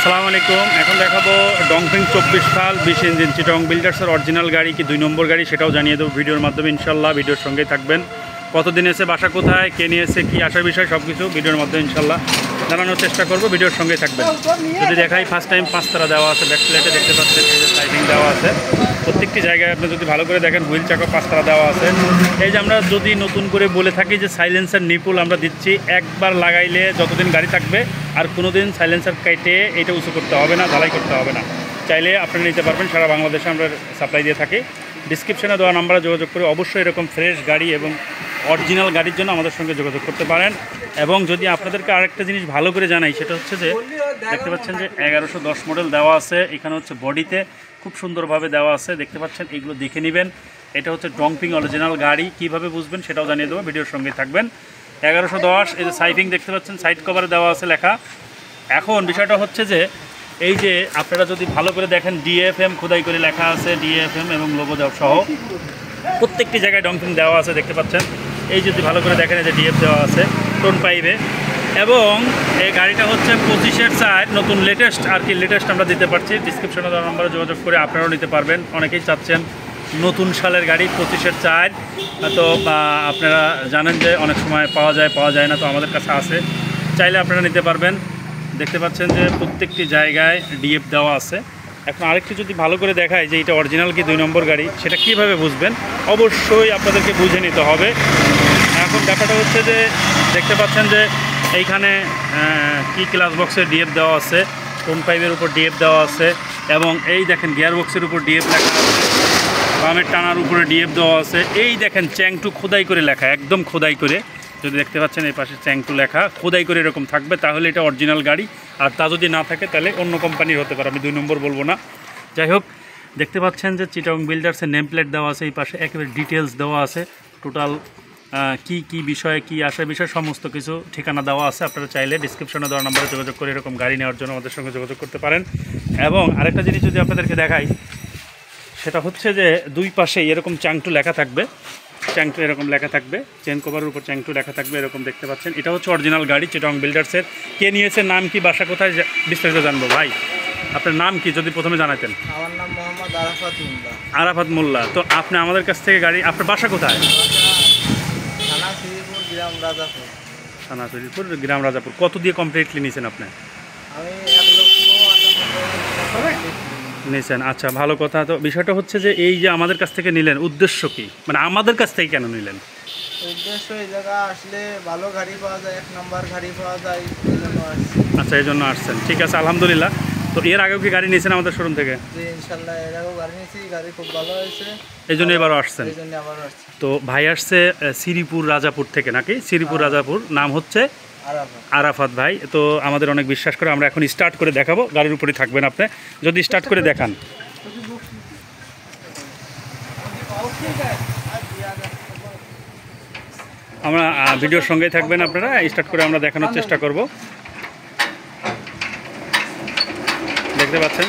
আসসালামু আলাইকুম। এখন দেখাবো ডংফিং 24 সাল 20 ইঞ্জিন চিটং বিল্ডার্সের অরিজিনাল গাড়ি কি 2 নম্বর গাড়ি সেটাও জানিয়ে দেবো ভিডিওর মাধ্যমে ইনশাল্লাহ। ভিডিওর সঙ্গেই থাকবেন। কতদিন এসে বাসা কোথায়, কে নিয়ে এসে কী আসার বিষয় সব কিছু ভিডিওর মাধ্যমে ইনশাল্লাহ জানানোর চেষ্টা করবো। ভিডিওর সঙ্গেই থাকবেন। যদি দেখাই ফার্স্ট টাইম 5 তারা দেওয়া আছে, ব্যাক প্লেটে দেখতে পাচ্ছেন এই যে সাইডিং দেওয়া আছে। প্রত্যেকটি জায়গায় আপনি যদি ভালো করে দেখেন হুইল চাকা 5 তারা দেওয়া আছে। এই যে আমরা যদি নতুন করে বলে থাকি যে সাইলেন্সার নিপুল আমরা দিচ্ছি, একবার লাগাইলে যতদিন গাড়ি থাকবে আর কোনো দিন সাইলেন্সার কেটে এটা উঁচু করতে হবে না, ঢালাই করতে হবে না। চাইলে আপনারা নিতে পারবেন। সারা বাংলাদেশে আমরা সাপ্লাই দিয়ে থাকি। ডিসক্রিপশনে দেওয়া নাম্বারে যোগাযোগ করে অবশ্যই এরকম ফ্রেশ গাড়ি এবং অরিজিনাল গাড়ির জন্য আমাদের সঙ্গে যোগাযোগ করতে পারেন। এবং যদি আপনাদেরকে আরেকটা জিনিস ভালো করে জানাই, সেটা হচ্ছে যে দেখতে পাচ্ছেন যে 1110 মডেল দেওয়া আছে। এখানে হচ্ছে বডিতে খুব সুন্দরভাবে দেওয়া আছে, দেখতে পাচ্ছেন। এগুলো দেখে নেবেন। এটা হচ্ছে ডংফিং অরিজিনাল গাড়ি। কীভাবে বুঝবেন সেটাও জানিয়ে দেবো, ভিডিওর সঙ্গে থাকবেন। 1110 এই যে সাইফিং দেখতে পাচ্ছেন, সাইড কভারে দেওয়া আছে লেখা। এখন বিষয়টা হচ্ছে যে এই যে আপনারা যদি ভালো করে দেখেন ডিএফএম খোদাই করে লেখা আছে, ডিএফএম এবং লোগো দেওয়া সহ প্রত্যেকটি জায়গায় ডংফিং দেওয়া আছে, দেখতে পাচ্ছেন। এই যদি ভালো করে দেখেন এই যে ডিএফ দেওয়া আছে টোন পাইবে। এবং এই গাড়িটা হচ্ছে 25-এর চার, নতুন লেটেস্ট আর কি, লেটেস্ট আমরা দিতে পারছি। ডিসক্রিপশনে দেওয়া নাম্বারে যোগাযোগ করে আপনারাও নিতে পারবেন। অনেকেই চাচ্ছেন নতুন সালের গাড়ি 25-এর চার, তো আপনারা জানেন যে অনেক সময় পাওয়া যায় না, তো আমাদের কাছে আছে, চাইলে আপনারা নিতে পারবেন। দেখতে পাচ্ছেন যে প্রত্যেকটি জায়গায় ডিএফ দেওয়া আছে। এখন আরেকটু যদি ভালো করে দেখায় যে এটা অরিজিনাল কি 2 নম্বর গাড়ি, সেটা কিভাবে বুঝবেন অবশ্যই আপনাদেরকে বুঝে নিতে হবে। এখন ব্যাপারটা হচ্ছে যে দেখতে পাচ্ছেন যে এইখানে কি ক্লাস বক্সের ডিএফ দেওয়া আছে, টোন পাইপের উপর ডিএফ দেওয়া আছে, এবং এই দেখেন গিয়ার বক্সের উপর ডিএফ লেখা আছে, বামের টানার উপরে ডিএফ দেওয়া আছে। এই দেখেন চ্যাংটু খোদাই করে লেখা, একদম খোদাই করে। যদি দেখতে পাচ্ছেন এই পাশে চ্যাংটু লেখা খোদাই করে এরকম থাকবে, তাহলে এটা অরিজিনাল গাড়ি। আর তা যদি না থাকে তাহলে অন্য কোম্পানির হতে পারে, আমি 2 নম্বর বলবো না। যাই হোক, দেখতে পাচ্ছেন যে চিটং বিল্ডার্সের নেম প্লেট দেওয়া আছে, এই পাশে একেবারে ডিটেলস দেওয়া আছে, টোটাল কি বিষয়ে কি আসার বিষয়ে সমস্ত কিছু ঠিকানা দেওয়া আছে। আপনারা চাইলে ডিসক্রিপশনে দেওয়া নাম্বারে যোগাযোগ করে এরকম গাড়ি নেওয়ার জন্য আমাদের সঙ্গে যোগাযোগ করতে পারেন। এবং আরেকটা জিনিস যদি আপনাদেরকে দেখাই, সেটা হচ্ছে যে দুই পাশে এরকম চ্যাংটু লেখা থাকবে, চ্যাংটু এরকম লেখা থাকবে, চেন কভারের উপর চ্যাংটু লেখা থাকবে, এরকম দেখতে পাচ্ছেন। এটা হচ্ছে অরিজিনাল গাড়ি চিটং বিল্ডার্সের। কে নিয়েছে, নাম কি, বাসা কোথায়, বিস্তারিত জানবো। ভাই আপনার নাম কি যদি প্রথমে জানাতেন? আমার নাম মোহাম্মদ আরাফাত মোল্লা। আরাফাত মোল্লা। তো আপনি আমাদের কাছ থেকে গাড়ি, আপনার বাসা কোথায়? থানা শ্রীপুর, গ্রাম রাজাপুর। থানা শ্রীপুর, গ্রাম রাজাপুর। কত দিয়ে কমপ্লিটলি নিয়েছেন আপনি? আমি 1,98,000 নিয়েছেন। আচ্ছা, ভালো কথা। তো বিষয়টা হচ্ছে যে এই যে আমাদের কাছ থেকে নিলেন, উদ্দেশ্য কি, মানে আমাদের কাছ থেকে কেন নিলেন? উদ্দেশ্য এই জায়গা আসলে ভালো গাড়ি পাওয়া যায়, 1 নম্বর গাড়ি পাওয়া যায়, এই জন্য আসছি। আচ্ছা, এই জন্য আসছেন। ঠিক আছে, আলহামদুলিল্লাহ। তো এর আগেও কি গাড়ি নিয়েছেন আমাদের শোরুম থেকে? জি ইনশাল্লাহ, এর আগেও গাড়ি নিয়েছি, গাড়ি খুব ভালো হয়েছে, এই জন্য এবারও আসছেন। এই জন্য আবার আসছি। তো ভাই আসছে শ্রীপুর রাজাপুর থেকে, নাকি? শ্রীপুর রাজাপুর, নাম হচ্ছে আরাফাত ভাই। তো আমাদের অনেক বিশ্বাস করে। আমরা এখন স্টার্ট করে দেখাবো, গাড়ির উপরেই থাকবেন আপনি, যদি স্টার্ট করে দেখান। আমরা ভিডিওর সঙ্গেই থাকবেন আপনারা, স্টার্ট করে আমরা দেখানোর চেষ্টা করব। দেখতে পাচ্ছেন